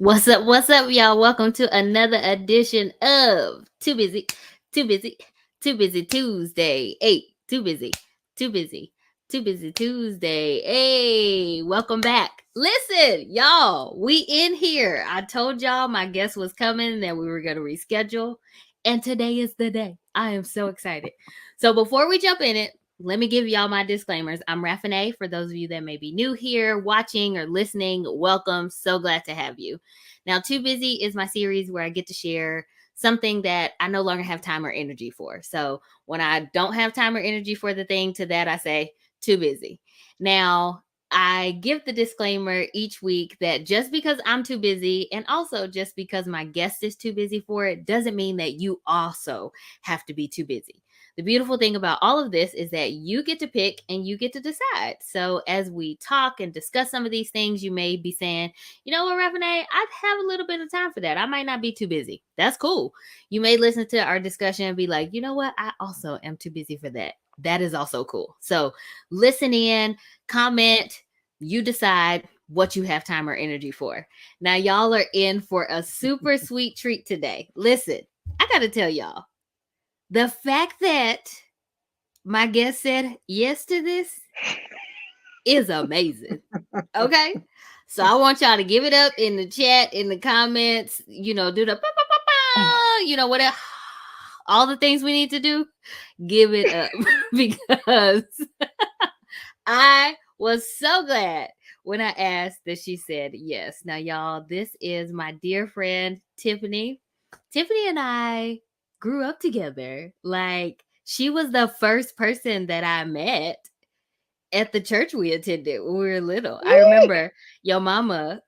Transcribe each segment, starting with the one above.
What's up, y'all? Welcome to another edition of Too Busy, Too Busy Tuesday. Hey, Too Busy, Too Busy Tuesday. Hey, welcome back. Listen, y'all, we in here. I told y'all my guest was coming, that we were going to reschedule, and today is the day. I am so excited. So before we jump in it, let me give y'all my disclaimers. I'm Raffinée. For those of you that may be new here, watching or listening, welcome. So glad to have you. Now, Too Busy is my series where I get to share something that I no longer have time or energy for. So when I don't have time or energy for the thing, to that I say, too busy. Now, I give the disclaimer each week that just because I'm too busy and also just because my guest is too busy for it doesn't mean that you also have to be too busy. The beautiful thing about all of this is that you get to pick and you get to decide. So as we talk and discuss some of these things, you may be saying, you know what, Raffinée, I'd have a little bit of time for that. I might not be too busy. That's cool. You may listen to our discussion and be like, you know what, I also am too busy for that. That is also cool. So listen in, comment, you decide what you have time or energy for. Now, y'all are in for a super sweet treat today. Listen, I got to tell y'all, the fact that my guest said yes to this is amazing. Okay? So I want y'all to give it up in the chat, in the comments, do the whatever, all the things we need to do. Give it up because I was so glad when I asked that she said yes. Now, y'all, this is my dear friend, Tiffany. Tiffany and I grew up together. Like, she was the first person that I met at the church we attended when we were little. I remember your mama,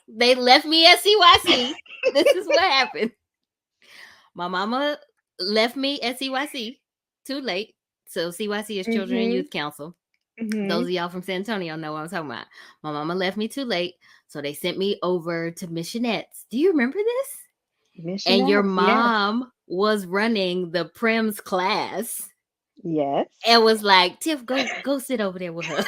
they left me at CYC. This is what happened. My mama left me at CYC too late. So CYC is Children and Youth Council. Those of y'all from San Antonio know what I'm talking about. My mama left me too late. So they sent me over to Missionettes. Do you remember this? And your mom was running the Prims class. Yes. And was like, Tiff, go sit over there with her. And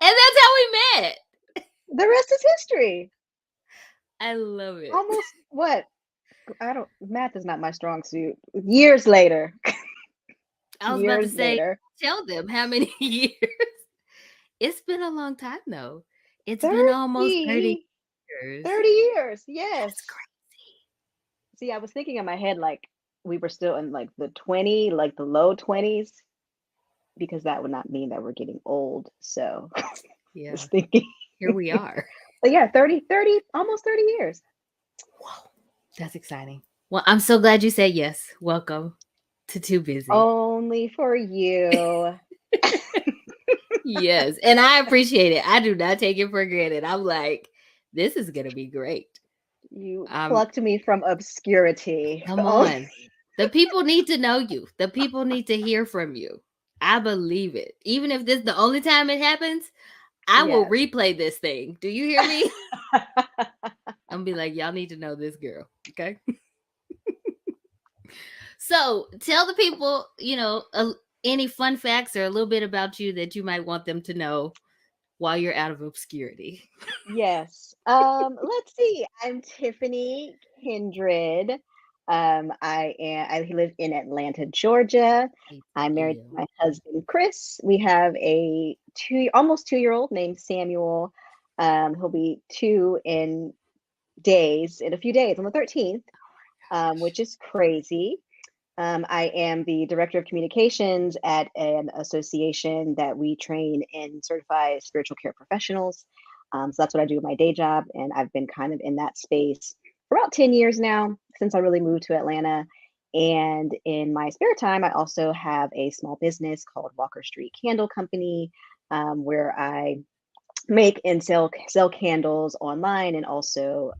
that's how we met. The rest is history. I love it. Almost what? Math is not my strong suit. Years later. I was about to say, tell them how many years. It's been a long time though. It's been almost 30 years. 30 years, yes. That's crazy. See, I was thinking in my head like we were still in like the low 20s, because that would not mean that we're getting old. So yeah, I was thinking here we are. But yeah, 30, almost 30 years. Whoa, that's exciting. Well, I'm so glad you said yes. Welcome to Too Busy. Only for you. Yes, and I appreciate it. I do not take it for granted. I'm like, this is going to be great. You plucked me from obscurity. Come on. The people need to know you. The people need to hear from you. I believe it. Even if this is the only time it happens, I will replay this thing. Do you hear me? I'm gonna be like, y'all need to know this girl. Okay. So tell the people, any fun facts or a little bit about you that you might want them to know while you're out of obscurity. Yes. Let's see. I'm Tiffany Kindred. I live in Atlanta, Georgia. I'm married to my husband, Chris. We have a almost 2-year-old named Samuel. He'll be 2 in a few days, on the 13th, which is crazy. I am the director of communications at an association that we train and certify spiritual care professionals. So that's what I do with my day job. And I've been kind of in that space for about 10 years now, since I really moved to Atlanta. And in my spare time, I also have a small business called Walker Street Candle Company, where I make and sell candles online, and also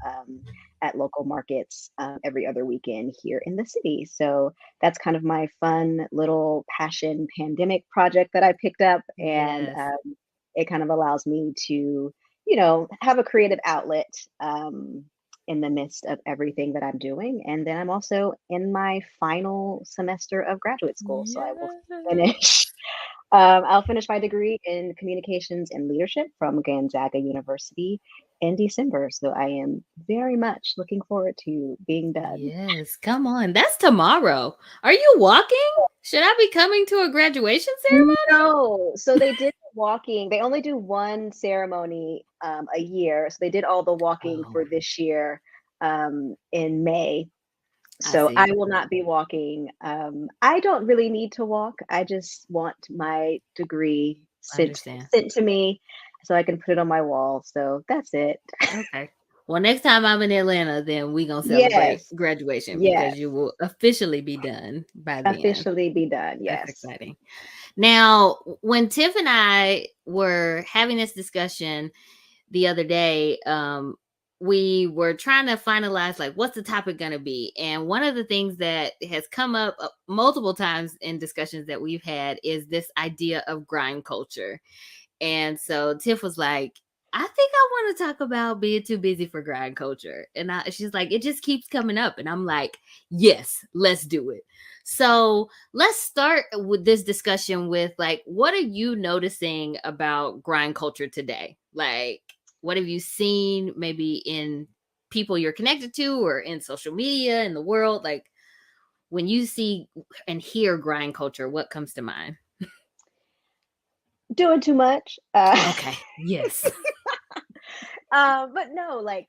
at local markets every other weekend here in the city. So that's kind of my fun little passion pandemic project that I picked up. And it kind of allows me to, have a creative outlet in the midst of everything that I'm doing. And then I'm also in my final semester of graduate school. So I will finish I'll finish my degree in communications and leadership from Gonzaga University in December. So I am very much looking forward to being done. Yes, come on. That's tomorrow. Are you walking? Should I be coming to a graduation ceremony? No, so they did the walking. They only do one ceremony a year. So they did all the walking for Oh, this year in May. I So I see. will not be walking. I don't really need to walk. I just want my degree Understand. sent to me so I can put it on my wall. So that's it. Okay. Well, next time I'm in Atlanta, then we gonna celebrate Yes, graduation yes. because you will officially be done by then. Officially be done. That's Yes. exciting. Now, when Tiff and I were having this discussion the other day, we were trying to finalize like what's the topic going to be. And one of the things that has come up multiple times in discussions that we've had is this idea of grind culture. And so Tiff was like, I think I want to talk about being too busy for grind culture. And she's like, it just keeps coming up. And I'm like, yes, let's do it. So let's start with this discussion with like, what are you noticing about grind culture today? Like, what have you seen maybe in people you're connected to or in social media in the world? Like, when you see and hear grind culture, what comes to mind? Doing too much. Okay. Yes. But no, like,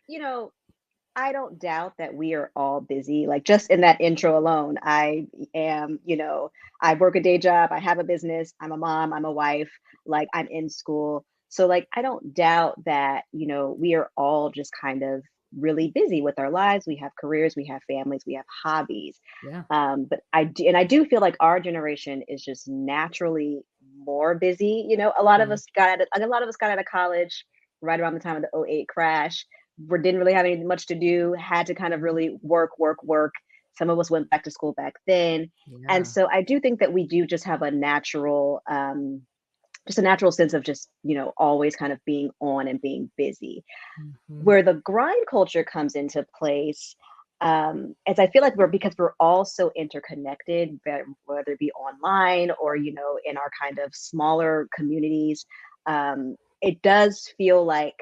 I don't doubt that we are all busy. Like just in that intro alone, I am, I work a day job, I have a business, I'm a mom, I'm a wife, like I'm in school. So like I don't doubt that, we are all just kind of really busy with our lives. We have careers, we have families, we have hobbies. Yeah. But I do feel like our generation is just naturally more busy. Yeah. A lot of us got out of college right around the time of the '08 crash. We didn't really have anything much to do, had to kind of really work, work, work. Some of us went back to school back then. And Yeah. so I do think that we do just have just a natural sense of just, always kind of being on and being busy. Mhm. Where the grind culture comes into place, as I feel like because we're all so interconnected, whether it be online or, in our kind of smaller communities, it does feel like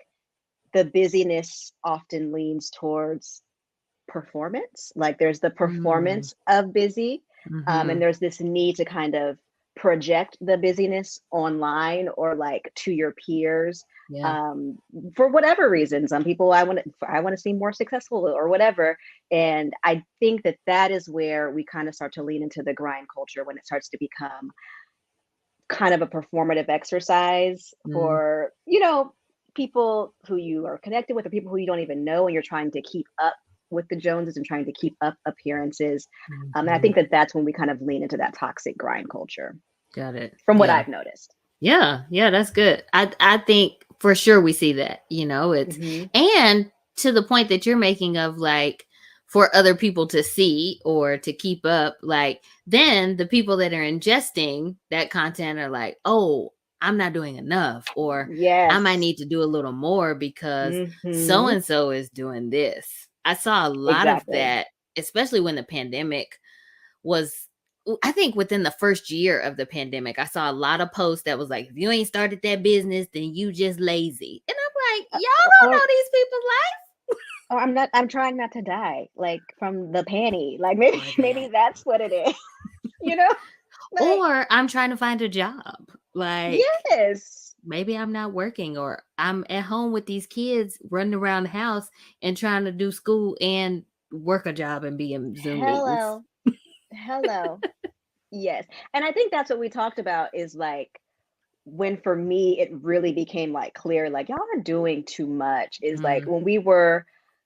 the busyness often leans towards performance. Like there's the Mm. performance of busy, and Mhm. there's this need to kind of project the busyness online or like to your peers, Yeah. um, for whatever reason. Some people I want to seem more successful or whatever, and I think that that is where we kind of start to lean into the grind culture when it starts to become kind of a performative exercise Mm. for, people who you are connected with or people who you don't even know, and you're trying to keep up with the Joneses and trying to keep up appearances. And I Mhm. think that that's when we kind of lean into that toxic grind culture, Got it. from what Yeah. I've noticed. Yeah. Yeah, that's good. I think for sure we see that, it's Hmm. and to the point that you're making of like for other people to see or to keep up, like then the people that are ingesting that content are like, "Oh, I'm not doing enough," or "I might Yes. need to do a little more because so Hmm. and so is doing this." I saw a lot of Exactly. that, especially when the pandemic was I think within the first year of the pandemic, I saw a lot of posts that was like, if you ain't started that business, then you just lazy. And I'm like, y'all don't Or know these people's I'm trying not to die, like from the panty. Like maybe life or maybe that. that's what it is. you know? Like, Or I'm trying to find a job. Like yes. maybe I'm not working or I'm at home with these kids running around the house and trying to do school and work a job and be in Zoom meetings. Hello. Hello. Yes. And I think that's what we talked about is like when for me it really became like clear, like y'all are doing too much, is like Mm, when we were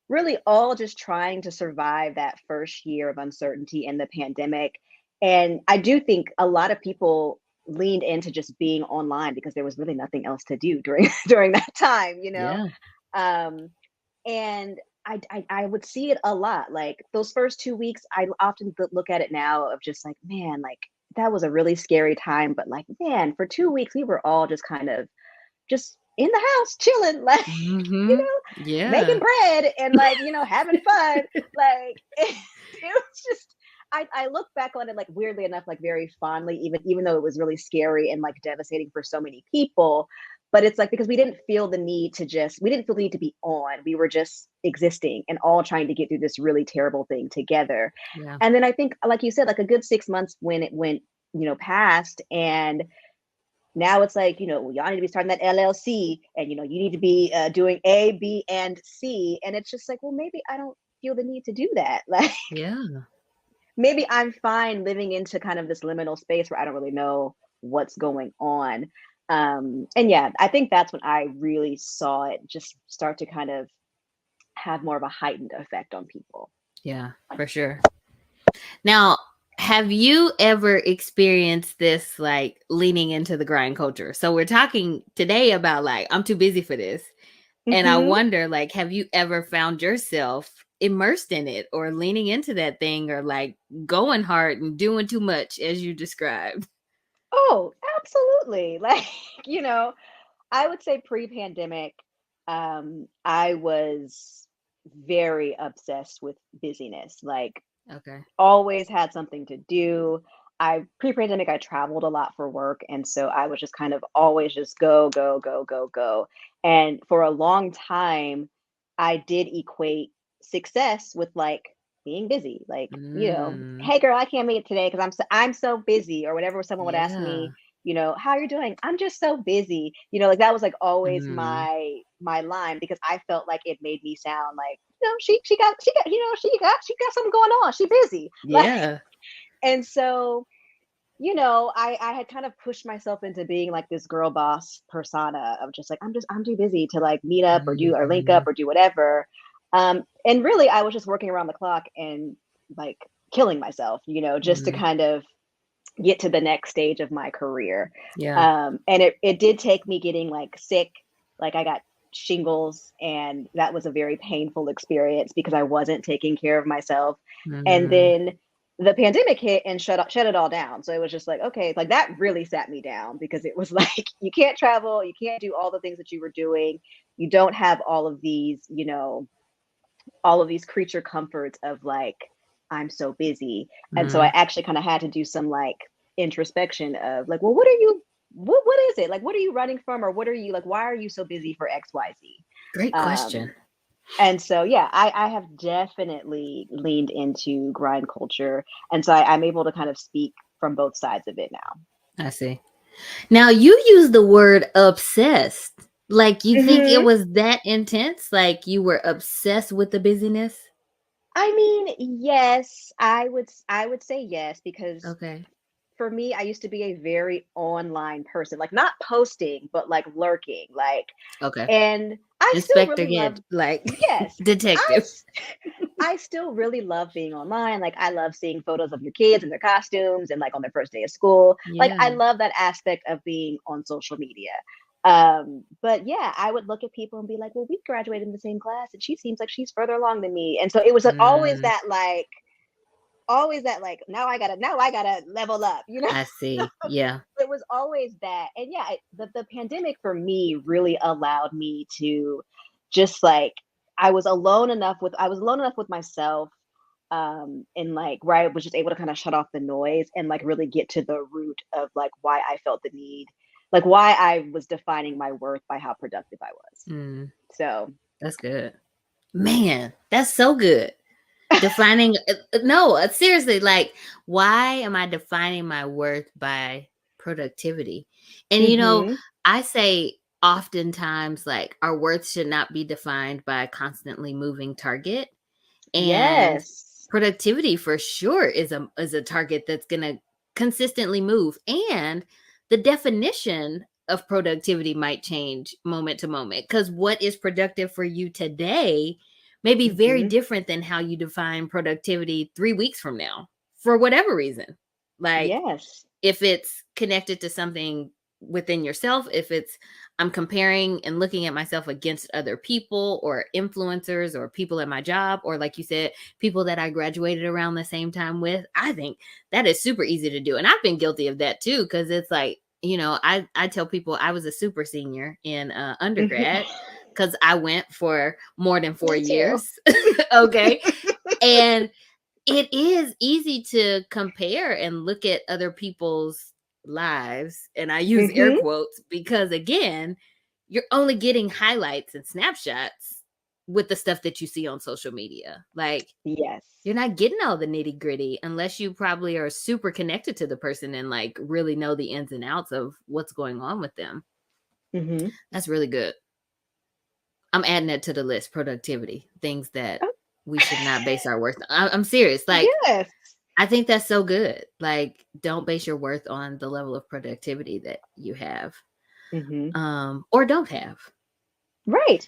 really all just trying to survive that first year of uncertainty in the pandemic. And I do think a lot of people leaned into just being online because there was really nothing else to do during during that time. yeah. Um, and I would see it a lot. Like those first 2 weeks, I often look at it now of just like, man, like that was a really scary time. But like, man, for 2 weeks, we were all just kind of just in the house chilling, like, you Mhm. know, making Yeah. bread and like, having fun. Like it was just, I look back on it like weirdly enough, like very fondly, even though it was really scary and like devastating for so many people. But it's like because we didn't feel the need to be on. We were just existing and all trying to get through this really terrible thing together. Yeah. And then I think, like you said, like a good 6 months when it went, past, and now it's like, y'all need to be starting that LLC, and you need to be doing A, B, and C. And it's just like, well, maybe I don't feel the need to do that. Like Yeah. maybe I'm fine living into kind of this liminal space where I don't really know what's going on. And yeah, I think that's when I really saw it just start to kind of have more of a heightened effect on people. Yeah, for sure. Now, have you ever experienced this like leaning into the grind culture? So we're talking today about like I'm too busy for this. And I Hmm. wonder like have you ever found yourself immersed in it or leaning into that thing or like going hard and doing too much as you described? Oh, absolutely. Like, I would say pre-pandemic, I was very obsessed with busyness. Like Okay. always had something to do. I pre-pandemic I traveled a lot for work, and so I was just kind of always just go go go go go. And for a long time I did equate success with like being busy. Like, Mm, hey girl, I can't make it today because I'm so busy, or whatever. Someone would ask me, yeah. how you're doing? I'm just so busy. Like that was like always Mm, my line, because I felt like it made me sound like, she got something going on. She busy. Like, yeah. and so, I had kind of pushed myself into being like this girl boss persona of just like, I'm too busy to like meet up or do or link up Mhm. or do whatever. And really I was just working around the clock and like killing myself, just to Mhm. kind of get to the next stage of my career. Yeah. And it did take me getting like sick. Like I got shingles, and that was a very painful experience because I wasn't taking care of myself. And Mhm. then the pandemic hit and shut it all down. So it was just like, okay, like that really sat me down, because it was like you can't travel, you can't do all the things that you were doing. You don't have all of these creature comforts of like, I'm so busy. And so I Mhm. actually kind of had to do some like introspection of like, well, what is it? Like, what are you running from? Or what are you like, why are you so busy for XYZ? Great Um, question. and so, yeah, I have definitely leaned into grind culture. And so I'm able to kind of speak from both sides of it now. I see. Now you use the word obsessed. Like you think it Hmm. was that intense? Like you were obsessed with the busyness? I mean, yes, I would say yes, because Okay. for me, I used to be a very online person, like not posting, but like lurking, like, Okay. and I still Inspector really love, Gadget, like yes, I, detective. s- I still really love being online. Like, I love seeing photos of your kids and their costumes and like on their first day of school. Like, I Yeah. love that aspect of being on social media. But yeah, I would look at people and be like, well, we graduated in the same class and she seems like she's further along than me. And so it was Mm, always that like, now I gotta level up. I see. Yeah. It was always that. And yeah, the pandemic for me really allowed me to just like, I was alone enough with myself, and like where I was just able to kind of shut off the noise and like really get to the root of like why I felt the need, like why I was defining my worth by how productive I was. Mm, So that's good. Man, that's so good. Defining no, seriously, like why am I defining my worth by productivity? And mhm. I say oftentimes like our worth should not be defined by a constantly moving target. And Yes. productivity for sure is a target that's going to consistently move, and the definition of productivity might change moment to moment, cuz what is productive for you today may be very Mhm. different than how you define productivity 3 weeks from now for whatever reason. Like Yes. if it's connected to something within yourself, if it's I'm comparing and looking at myself against other people or influencers or people at my job, or like you said, people that I graduated around the same time with, I think that is super easy to do. And I've been guilty of that too, because it's like, I tell people I was a super senior in undergrad because I went for more than four Me too. years. Okay. And it is easy to compare and look at other people's lives. And I use air Mm-hmm. quotes because, again, you're only getting highlights and snapshots with the stuff that you see on social media. Like, Yes. you're not getting all the nitty gritty unless you probably are super connected to the person and like really know the ins and outs of what's going on with them. Mm-hmm. That's really good. I'm adding that to the list. Productivity, things that Oh, we should not base our worth on. I'm serious. Like, yes. I think that's so good. Like, don't base your worth on the level of productivity that you have, Mm-hmm. or don't have. Right.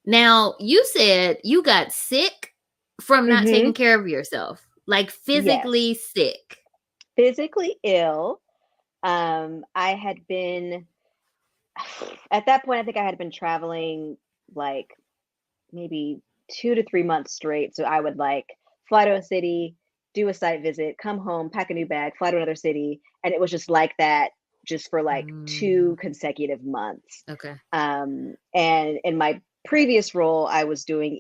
Now, you said you got sick from not Mm-hmm. taking care of yourself, like Yes. physically sick. Physically ill. I had been at that point, I think I had been traveling like maybe 2 to 3 months straight. So I would like fly to a city, do a site visit, come home, pack a new bag, fly to another city, and it was just like that just for like Mm, 2 consecutive months. okay. And in my previous role, I was doing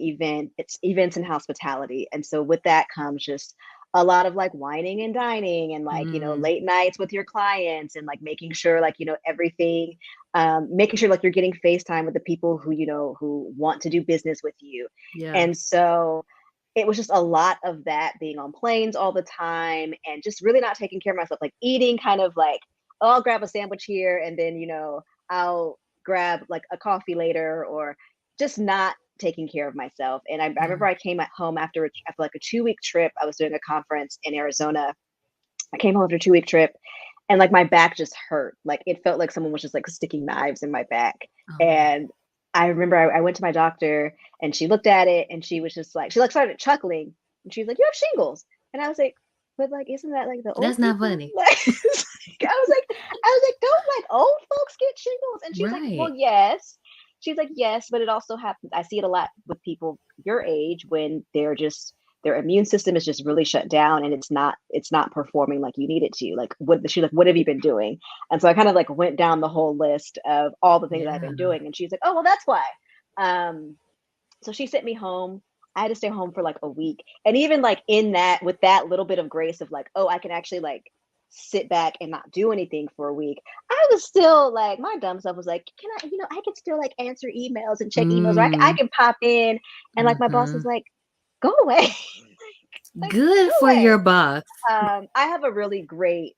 events and hospitality, and so with that comes just a lot of like wining and dining and like Mm, late nights with your clients and like making sure like everything, making sure like you're getting FaceTime with the people who who want to do business with you. yeah. And so it was just a lot of that, being on planes all the time and just really not taking care of myself, like eating kind of like, oh, I'll grab a sandwich here and then I'll grab like a coffee later, or just not taking care of myself. And I Yeah. remember I came at home after like a 2 week trip. I was doing a conference in Arizona. I came home after a 2 week trip, and like my back just hurt. Like it felt like someone was just like sticking knives in my back. Oh man. And I remember I went to my doctor and she looked at it and she was just like, she like started chuckling and she was like, "You have shingles." And I was like, "But like, isn't that like the old That's not people?" funny. Like, I was like, "Don't like old folks get shingles?" And she's like, "Well, Right. yes." She's like, "Yes, but it also happens. I see it a lot with people your age when their immune system is just really shut down and it's not performing like you need it to. Like what have you been doing?" And so I kind of like went down the whole list of all the things I've Yeah. been doing, and she's like, "Oh, well, that's why." um so she sent me home. I had to stay home for like a week. And even like in that, with that little bit of grace of like, oh, I can actually like sit back and not do anything for a week, I was still like, my dumb self was like, can I, I can still like answer emails and check emails, or I Mm, can pop in. And like my boss was mhm. like, go away. Like, go Good for away. your boss. I have a really great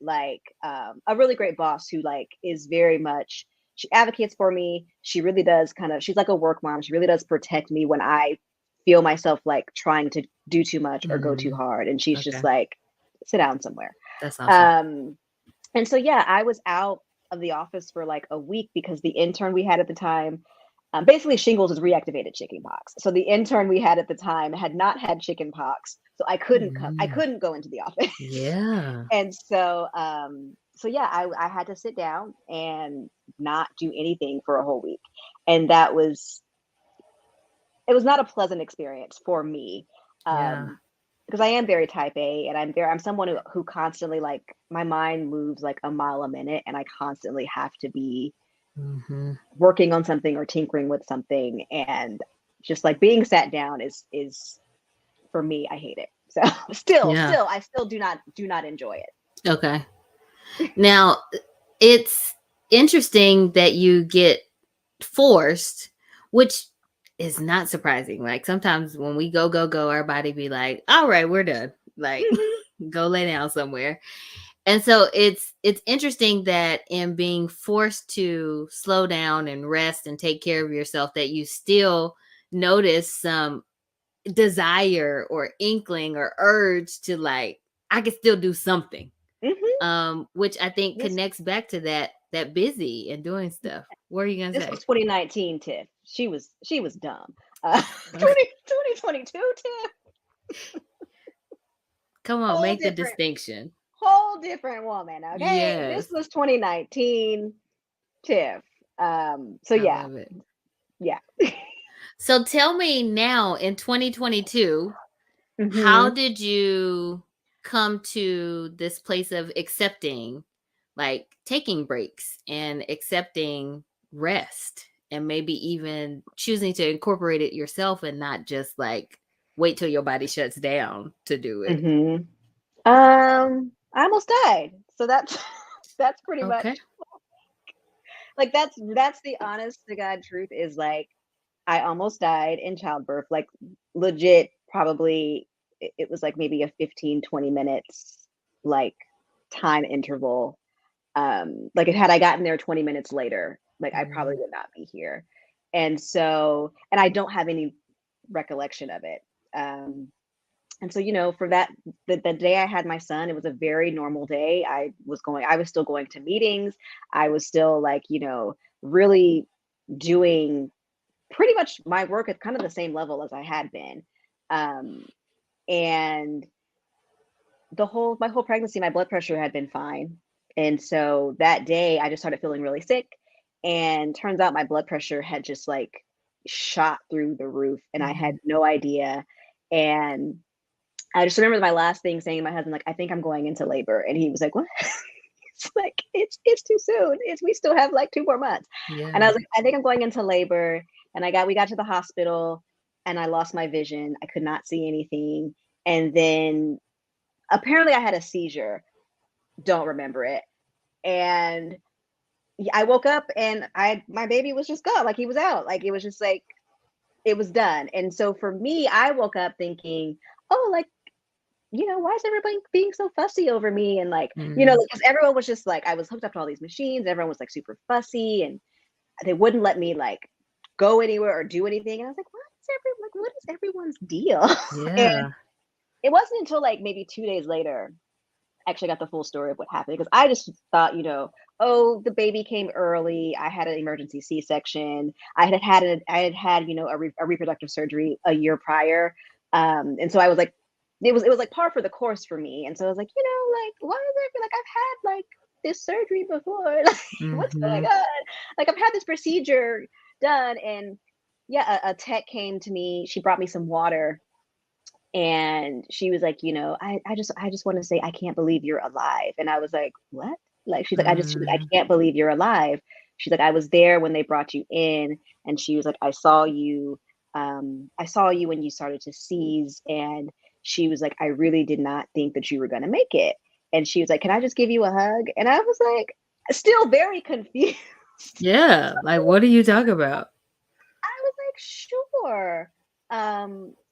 boss who like is very much, she advocates for me. She really does kind of, she's like a work mom. She really does protect me when I feel myself like trying to do too much or go too Mhm. hard. And she's just Okay. like, sit down somewhere. That's awesome. Um, and so yeah, I was out of the office for like a week because the intern we had at the time, basically shingles is reactivated chickenpox. So the intern we had at the time had not had chickenpox, so I Mm, couldn't go into the office. yeah. And so yeah, I had to sit down and not do anything for a whole week. And it was not a pleasant experience for me. Yeah. Because I am very type A, and I'm someone who constantly, like, my mind moves like a mile a minute, and I constantly have to be Mhm. working on something or tinkering with something. And just like being sat down is for me, I hate it. So Yeah. I still do not enjoy Okay. Now, it's interesting that you get forced, which is not surprising. Like sometimes when we go, our body be like, "All right, we're done. Like, it. go lay down somewhere." And so it's interesting that in being forced to slow down and rest and take care of yourself, that you still notice some desire or inkling or urge to like, I can still do something. Hmm. Which I think This connects back to that busy and doing stuff. What are you gonna this was say? 2019 Tiff. She was dumb. 2022 Tiff, Come on, whole make the different distinction. whole different woman. Okay, this Yes, was 2019 Tiff. So I yeah, love it. yeah. So tell me now in 2022, how Hmm. did you come to this place of accepting, like taking breaks and accepting rest and maybe even choosing to incorporate it yourself and not just like wait till your body shuts down to do it? Mhm. I almost died. So that's that's pretty much Okay. like that's the honest to God truth is like I almost died in childbirth. Like legit probably it was like maybe a 15-20 minutes like time interval. Like had I gotten there 20 minutes later, like I probably Mm, would not be here. And so and I don't have any recollection of it. And so, for that, the day I had my son, it was a very normal day. I was still going to meetings. I was still like, really doing pretty much my work at kind of the same level as I had been. Um, and my whole pregnancy, my blood pressure had been fine. And so that day I just started feeling really sick. And turns out my blood pressure had just like shot through the roof and I had mhm. no idea. And I just remember my last thing saying to my husband, like, I think I'm going into labor. And he was like, what? It's like, it's too soon. We still have like 2 more months. And I Yeah. was like, I think I'm going into labor. And we got to the hospital and I lost my vision. I could not see anything. And then apparently I had a seizure. Don't remember it. And I woke up and my baby was just gone. Like he was out. Like it was just like, it was done. And so for me, I woke up thinking, oh, like, why is everybody being so fussy over me? And like, Mm, because everyone was just like, I was hooked up to all these machines. Everyone was like super fussy and they wouldn't let me like go anywhere or do anything. And I was like, what is everyone's deal? And yeah. it wasn't until like maybe 2 days later, I actually got the full story of what happened because I just thought, oh, the baby came early. I had an emergency C-section. I had had a reproductive surgery a year prior. And so I was like, it was like par for the course for me. And so I was like, like, why is it like I've had like this surgery before? Like, what's going Mhm. on? Like, I've had this procedure done. And yeah, a tech came to me. She brought me some water and she was like, I just want to say I can't believe you're alive. And I was like, what? Like she's like, I Mm, can't believe you're alive. She's like, I was there when they brought you in. And she was like, I saw you when you started to seize. And she was like, I really did not think that you were gonna make it. And she was like, can I just give you a hug? And I was like, still very confused. yeah. Like, what are you talking about? I was like, sure.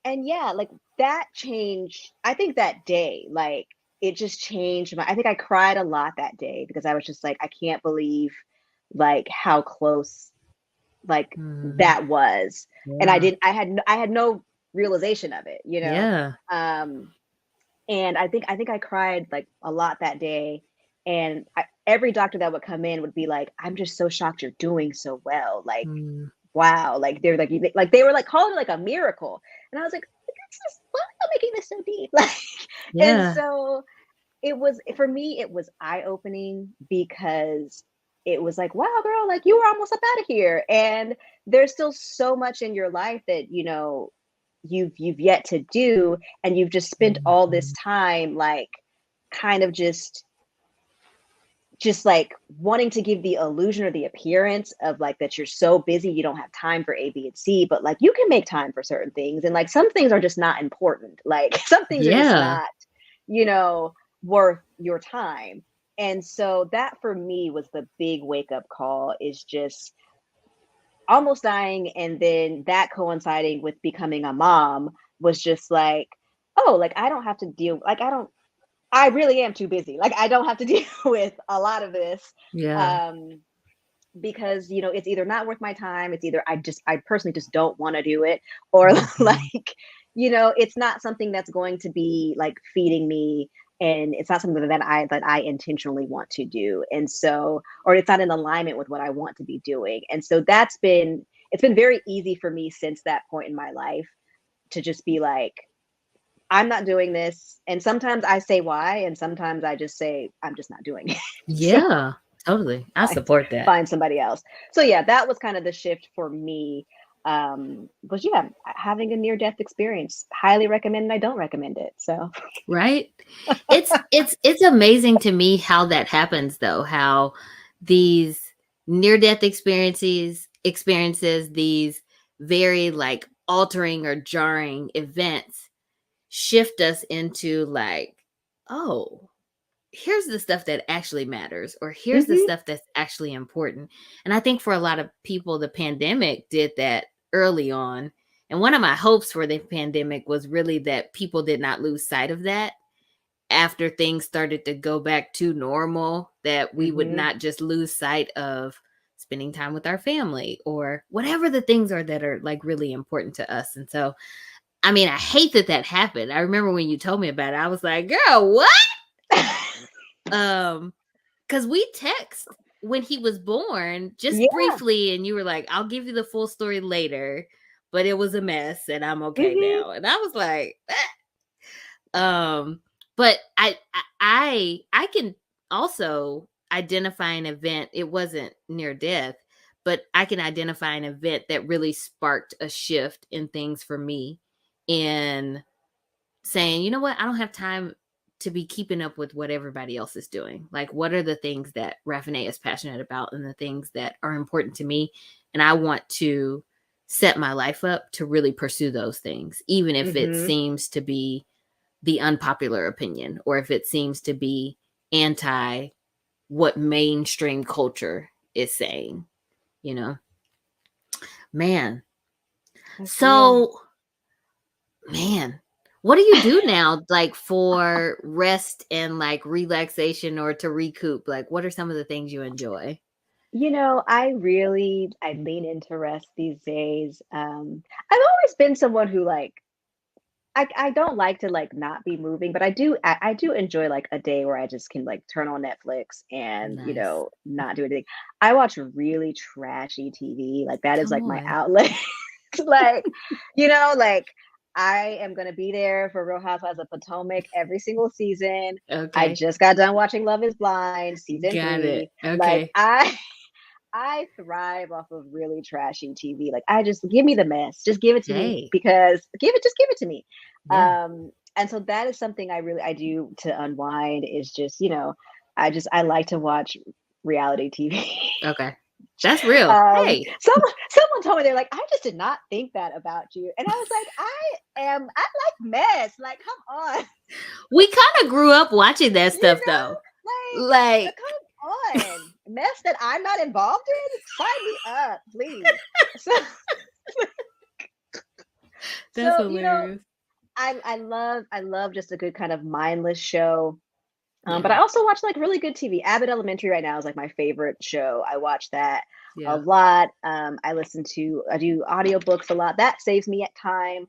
And yeah, like that changed. I think that day, like it just changed I think I cried a lot that day because I was just like, I can't believe like how close like Mm, that was. And yeah. I had no realization of it. Yeah. Um, and I think I cried like a lot that day. And every doctor that would come in would be like, I'm just so shocked you're doing so well. Like, Mm, wow, like they're like they were like calling it like a miracle. And I was like, this is why am I making this so deep? Like, and yeah. so it was for me, it was eye-opening because it was like, wow, girl, like you were almost up out of here. And there's still so much in your life that, you've yet to do. And you've just spent all this Mhm. time like kind of just like wanting to give the illusion or the appearance of like that you're so busy you don't have time for A, B, and C, but like you can make time for certain things. And like some things are just not important. Like some things are just Yeah. not, you know, worth your time. And so that for me was the big wake up call is just almost dying. And then that coinciding with becoming a mom was just like, oh, like I don't have to deal, like I really am too busy. Like I don't have to deal with a lot of this. Yeah. Um, because it's either not worth my time, it's either I personally just don't want to do it, or Mhm. like it's not something that's going to be like feeding me, and it's not something that I intentionally want to do, and so or it's not in alignment with what I want to be doing. And so it's been very easy for me since that point in my life to just be like, I'm not doing this. And sometimes I say why, and sometimes I just say I'm just not doing it. So Yeah. Totally. I find support that. find somebody else. So yeah, that was kind of the shift for me. But yeah, having a near death experience, highly recommend. I don't recommend it. So Right? It's amazing to me how that happens though, how these near death experiences, these very like altering or jarring events shift us into like, oh, here's the stuff that actually matters, or here's the Mhm. stuff that's actually important. And I think for a lot of people, the pandemic did that early on. And one of my hopes for the pandemic was really that people did not lose sight of that after things started to go back to normal, that we would Mhm. not just lose sight of spending time with our family or whatever the things are that are like really important to us. And so, I mean, I hate that that happened. I remember when you told me about it, I was like, girl, what? Um, because we text when he was born just Yeah. briefly, and you were like, I'll give you the full story later, but it was a mess and I'm okay Mhm. now. And I was like, but I can also identify an event. It wasn't near death, but I can identify an event that really sparked a shift in things for me in saying, you know what, I don't have time to be keeping up with what everybody else is doing. Like, what are the things that Raffinée is passionate about and the things that are important to me? And I want to set my life up to really pursue those things, even if it Mhm. seems to be the unpopular opinion, or if it seems to be anti what mainstream culture is saying, you know? Man. That's real. So, man, what do you do now, like for rest and like relaxation or to recoup? Like, what are some of the things you enjoy? I lean into rest these days. I've always been someone who like I don't like to like not be moving, but I do enjoy like a day where I just can like turn on Netflix and, Nice. not do anything. I watch really trashy TV. Like that is Come like my on. outlet. Like, like I am gonna be there for Real Housewives of Potomac every single season. I Okay. just got done watching Love is Blind season Got it. 3. Like Okay. I thrive off of really trashy TV. Like I just give me the mess. Just give it to me Hey. because give it to me. Yeah. And so that is something I do to unwind is just, I like to watch reality TV. Okay. That's real. Hey. Someone told me they're like, I just did not think that about you. And I was like, I like mess. Like, come on. We kind of grew up watching that You stuff though. know, Like, come on. Mess that I'm not involved in? Sign me up, please. So that's so, hilarious. I love just a good kind of mindless show. But Yeah. I also watch like really good TV. Abbott Elementary right now is like my favorite show. I watch that a Yeah. lot. I do audiobooks a lot. That saves me at time.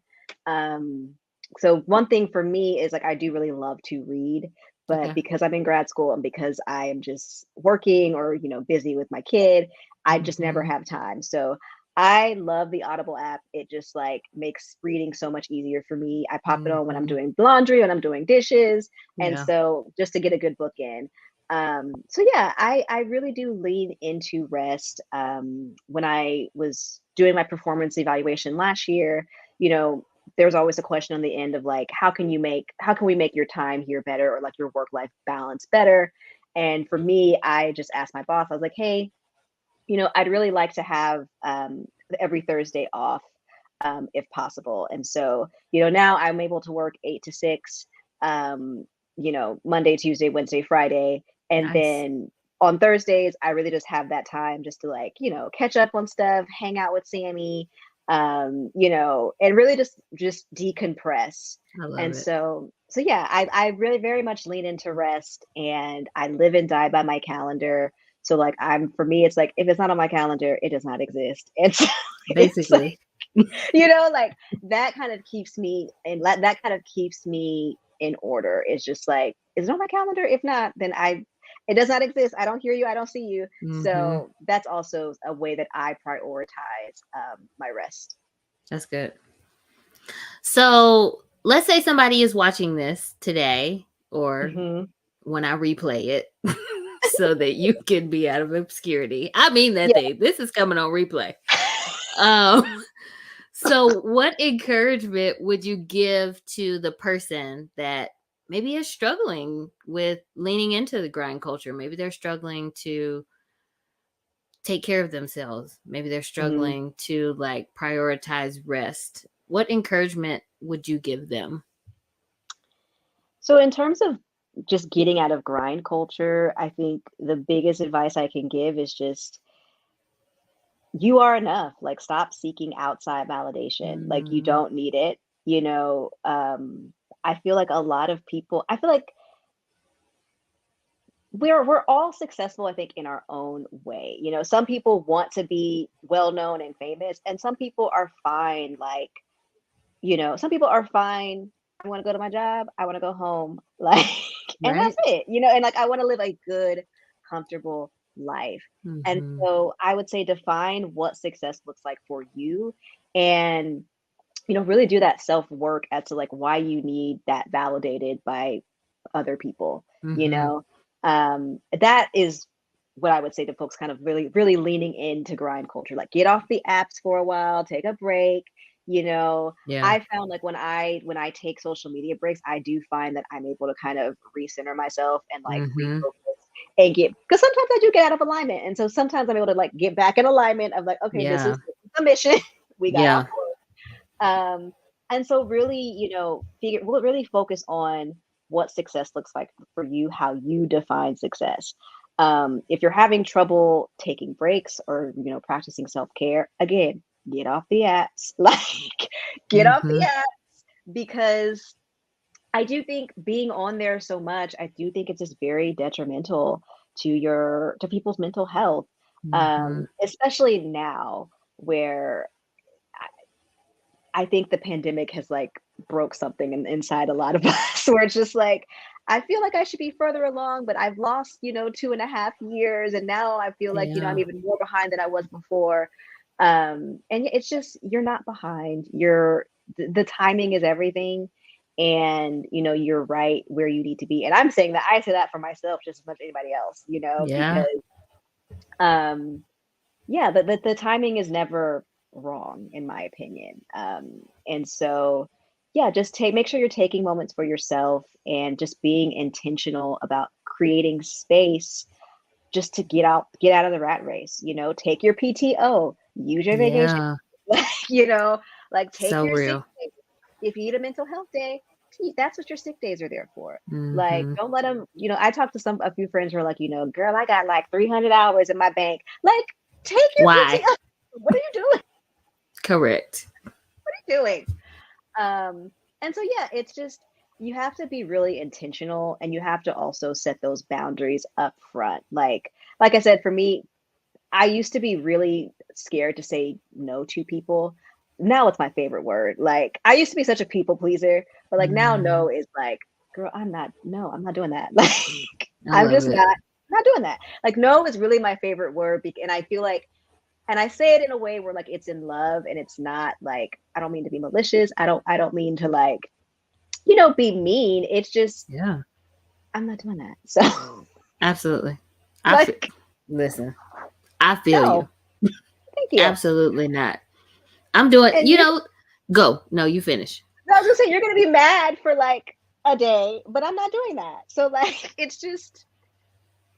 So one thing for me is like I do really love to read, but Okay. because I'm in grad school and because I am just working or, busy with my kid, I just never Hmm. have time. So I love the Audible app. It just like makes reading so much easier for me. I pop it on when I'm Hmm. doing laundry, when I'm doing dishes, and Yeah. so just to get a good book in. So yeah, I really do lean into rest. When I was doing my performance evaluation last year, you know, there's always a question on the end of like, how can we make your time here better, or like your work life balance better? And for me, I just asked my boss, I was like, hey, I'd really like to have every Thursday off, if possible. And so, now I'm able to work 8 to 6, Monday, Tuesday, Wednesday, Friday. And Nice. then on Thursdays, I really just have that time just to like, catch up on stuff, hang out with Sammy, and really just decompress. I love And it. so yeah, I really very much lean into rest, and I live and die by my calendar. So like for me, it's like if it's not on my calendar, it does not exist. And so it's like, Basically. like that kind of keeps me and that kind of keeps me in order. It's just like, is it on my calendar? If not, then it does not exist. I don't hear you, I don't see you. Hmm. So that's also a way that I prioritize my rest. That's good. So let's say somebody is watching this today or Hmm. when I replay it so that you can be out of obscurity. I mean that Yeah. thing. This is coming on replay. Um so what encouragement would you give to the person that maybe is struggling with leaning into the grind culture? Maybe they're struggling to take care of themselves. Maybe they're Mhm. struggling to like prioritize rest. What encouragement would you give them? So in terms of just getting out of grind culture, I think the biggest advice I can give is just you are enough. Like stop seeking outside validation. Like you Mm, don't need it. You know, I feel like a lot of people, I feel like we're all successful, I think, in our own way. You know, some people want to be well known and famous, and some people are fine, like, some people are fine. I want to go to my job. I want to go home. Like, and that's right? it, and like I want to live a good, comfortable life. And Mm-hmm. so I would say define what success looks like for you and, really do that self work as to like why you need that validated by other people, you Mm-hmm. know? That is what I would say to folks kind of really, really leaning into grind culture. Like get off the apps for a while, take a break. You know, Yeah. I found like when I take social media breaks, I do find that I'm able to kind of recenter myself and like Mm-hmm. refocus and get because sometimes I do get out of alignment. And so sometimes I'm able to like get back in alignment of like, okay, this Yeah. is the mission. We got off Yeah. um, and so really, we'll really focus on what success looks like for you, how you define success. If you're having trouble taking breaks or, practicing self-care, again, get off the apps, like get off Mm-hmm. the apps because I do think being on there so much, I do think it's just very detrimental to people's mental health. Mm-hmm. Especially now where I think the pandemic has like broke something inside a lot of us where it's just like, I feel like I should be further along, but I've lost, 2.5 years. And now I feel like, I'm Yeah. even more behind than I was before. And it's just, you're not behind. The timing is everything. And, you're right where you need to be. And I'm saying that I say that for myself just as much as anybody else, Yeah. because, um, yeah, the timing is never wrong in my opinion. And so yeah, just make sure you're taking moments for yourself and just being intentional about creating space just to get out of the rat race, take your PTO, use your vacation, Yeah. you know, like take So your sick real. day. If you need a mental health day, that's what your sick days are there for. Like, Mm-hmm. don't let them, I talked to a few friends who are like, girl, I got like 300 hours in my bank. Like, take your Why? PTO. What are you doing? Correct. What are you doing? And so, yeah, it's just, you have to be really intentional and you have to also set those boundaries up front. Like I said, for me, I used to be really scared to say no to people. Now it's my favorite word. Like I used to be such a people pleaser, but like now Mm-hmm. no is like, girl, I'm not doing that. Like I I'm love just it. not doing that. Like no is really my favorite word and I feel like and I say it in a way where like it's in love and it's not like I don't mean to be malicious. I don't mean to like, be mean. It's just Yeah. I'm not doing that. So Absolutely. I feel, like listen, I feel you. no, thank you. Absolutely not. I'm doing, And you're go. No, you finish. I was gonna say you're gonna be mad for like a day, but I'm not doing that. So like it's just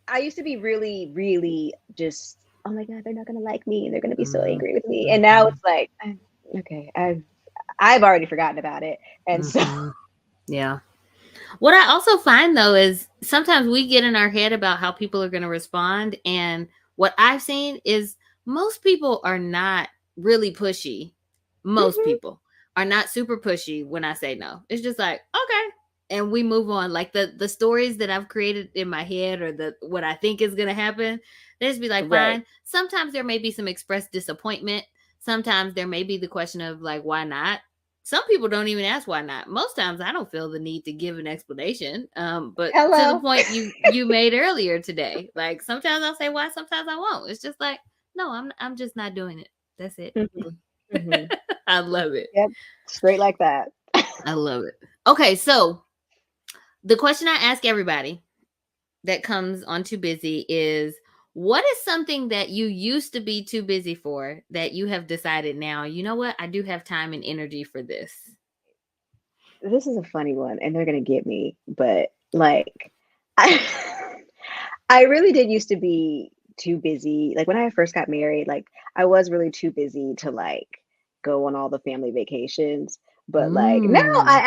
I used to be really, really just oh my god, they're not gonna like me and they're gonna be so angry with me. And now Mm-hmm. it's like okay, I've already forgotten about it. And so Mm-hmm. Yeah. What I also find though is sometimes we get in our head about how people are going to respond. And what I've seen is most people are not really pushy. Most mhm, people are not super pushy when I say no. It's just like, okay. And we move on. Like the stories that I've created in my head or the what I think is gonna happen, they just be like, right. fine. Sometimes there may be some expressed disappointment. Sometimes there may be the question of like, why not? Some people don't even ask why not. Most times I don't feel the need to give an explanation. But to the Hello. point you made earlier today, like sometimes I'll say why, sometimes I won't. It's just like, no, I'm just not doing it. That's it. Mhm, mhm. I love it. Yep. Straight like that. I love it. Okay, so the question I ask everybody that comes on Too Busy is what is something that you used to be too busy for that you have decided now, you know what? I do have time and energy for this. This is a funny one and they're gonna get me, but like I I really did used to be too busy. Like when I first got married, like I was really too busy to like go on all the family vacations. But like now Mm. I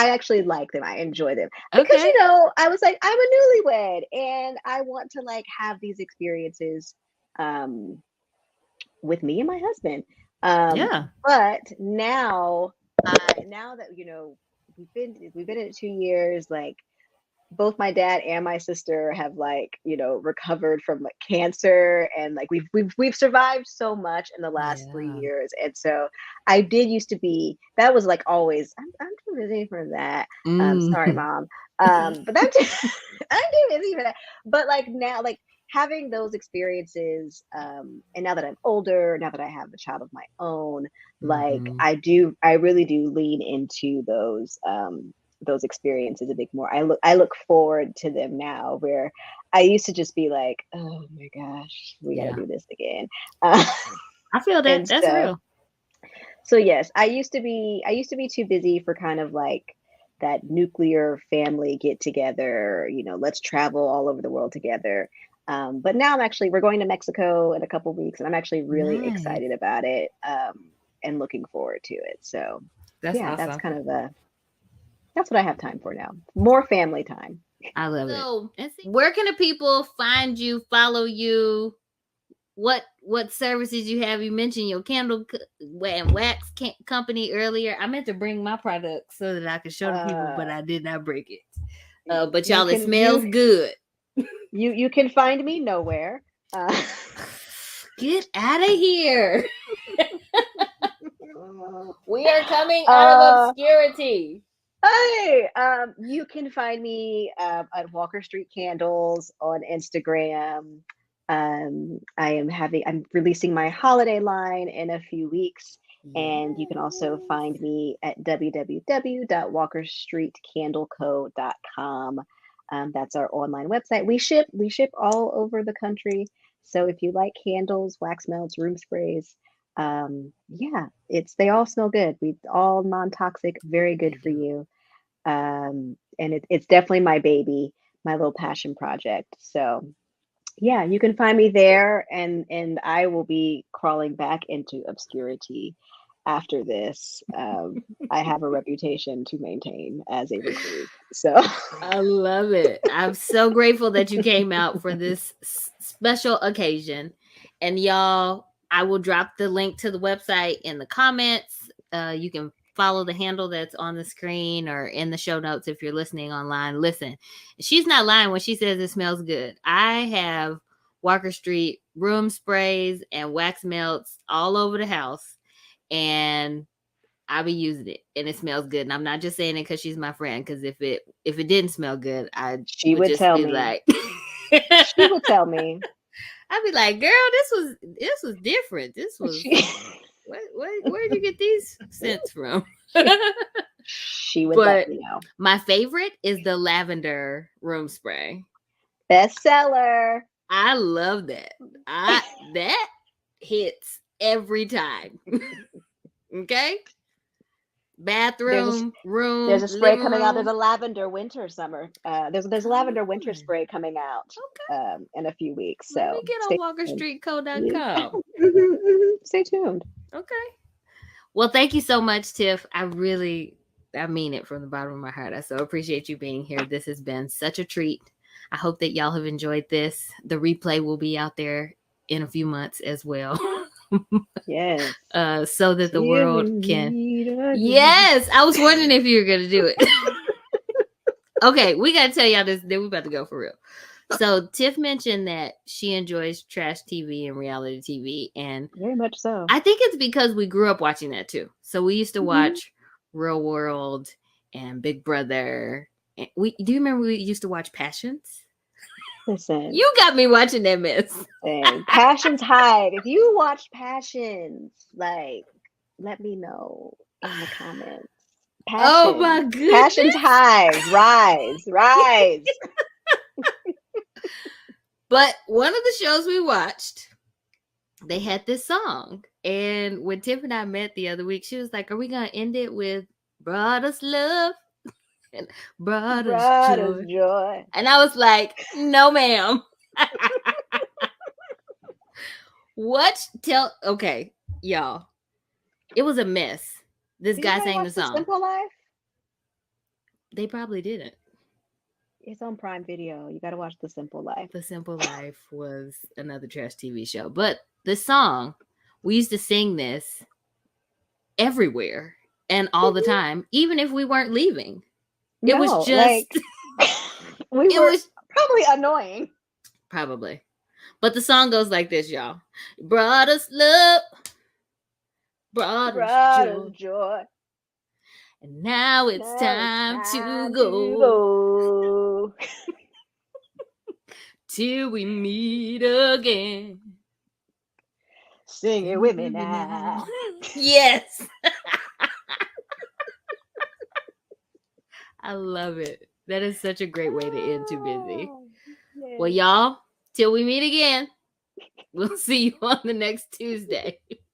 actually like them. I enjoy them because Okay. I was like I'm a newlywed and I want to like have these experiences um with me and my husband. Um, Yeah. but now that we've been in it 2 years, like both my dad and my sister have like recovered from like cancer, and like we've survived so much in the last three Yeah. years. And so I did used to be that was like always I'm too busy for that. Sorry, Mm. mom. But I'm I'm too busy for that. But like now, like having those experiences, and now that I'm older, now that I have a child of my own, like Mm-hmm. I really do lean into those experiences a bit more. I look forward to them now, where I used to just be like, oh my gosh, we got to Yeah. do this again. Uh, I feel that. and That's real. so yes, I used to be too busy for kind of like that nuclear family get together. Let's travel all over the world together. But now we're going to Mexico in a couple weeks, and I'm actually really Nice. excited about it, and looking forward to it. So That's yeah, that's awesome. kind of that's what I have time for now. More family time. I love it. So, where can the people find you, follow you? What services you have? You mentioned your and wax company earlier. I meant to bring my product so that I could show the people, but Uh, I did not break it. But you y'all, it can smells good. you can find me nowhere. Get out of here. We are coming out of uh, obscurity. Hey, you can find me at Walker Street Candles on Instagram. I'm releasing my holiday line in a few weeks, Yes. and you can also find me at www.walkerstreetcandleco.com. That's our online website. We ship all over the country. So if you like candles, wax melts, room sprays, yeah, they all smell good. We all non-toxic, very good They for do. you. And it's definitely my baby, my little passion project. So yeah, you can find me there, and I will be crawling back into obscurity after this. I have a reputation to maintain as a recluse. So I love it. I'm so grateful that you came out for this special occasion. And y'all, I will drop the link to the website in the comments. You can follow the handle that's on the screen or in the show notes if you're listening online. Listen, she's not lying when she says it smells good. I have Walker Street room sprays and wax melts all over the house. And I'll be using it and it smells good. And I'm not just saying it because she's my friend. Because if it didn't smell good, I she would would just tell be me. like, She would tell me. I'd be like, girl, this was different. This was She where'd you get these scents from? she would let But me know. my favorite is the lavender room spray. Bestseller. I love that. That hits every time. Okay, There's a bathroom, There's room, a spray living coming out. There's room. a lavender winter summer. There's a Come lavender winter on. spray coming out Okay. in a few weeks. Let me So get on stay tuned. Yeah. walkerstreetco.com. Stay tuned. Okay. Well, thank you so much, Tiff. I mean it from the bottom of my heart. I so appreciate you being here. This has been such a treat. I hope that y'all have enjoyed this. The replay will be out there in a few months as well. Yes. So that the world can. Tiffany again. Yes, I was wondering if you were gonna do it. Okay, we gotta tell y'all this. Then we about to go for real. So Tiff mentioned that she enjoys trash TV and reality TV, and Very much so. I think it's because we grew up watching that too. So we used to Mhm. watch Real World and Big Brother. And do you remember we used to watch Passions? Listen, You got me watching that mess. Passions hide. If you watch Passions, like, let me know in the comments. Oh my Passions goodness. hive, rise, rise. But one of the shows we watched, they had this song. And when Tiff and I met the other week, she was like, are we going to end it with Brought Us Love and Brought Us Brought us Joy? joy. And I was like, no, ma'am. What? Okay, y'all. It was a mess. This Did guy anybody sang watch the The song. Simple Life? They probably didn't. It's on Prime Video. You got to watch The Simple Life. The Simple Life was another trash TV show. But the song, we used to sing this everywhere and all the time, even if we weren't leaving. It was No, just, we it were was probably annoying. probably. But the song goes like this, y'all. Brought us love, brought us Brought us joy. joy. And now it's Now it's time to time to go go. till we meet again. Sing it with me now. Yes. I love it. That is such a great way to end Too Busy. Well, y'all, till we meet again, we'll see you on the next Tuesday.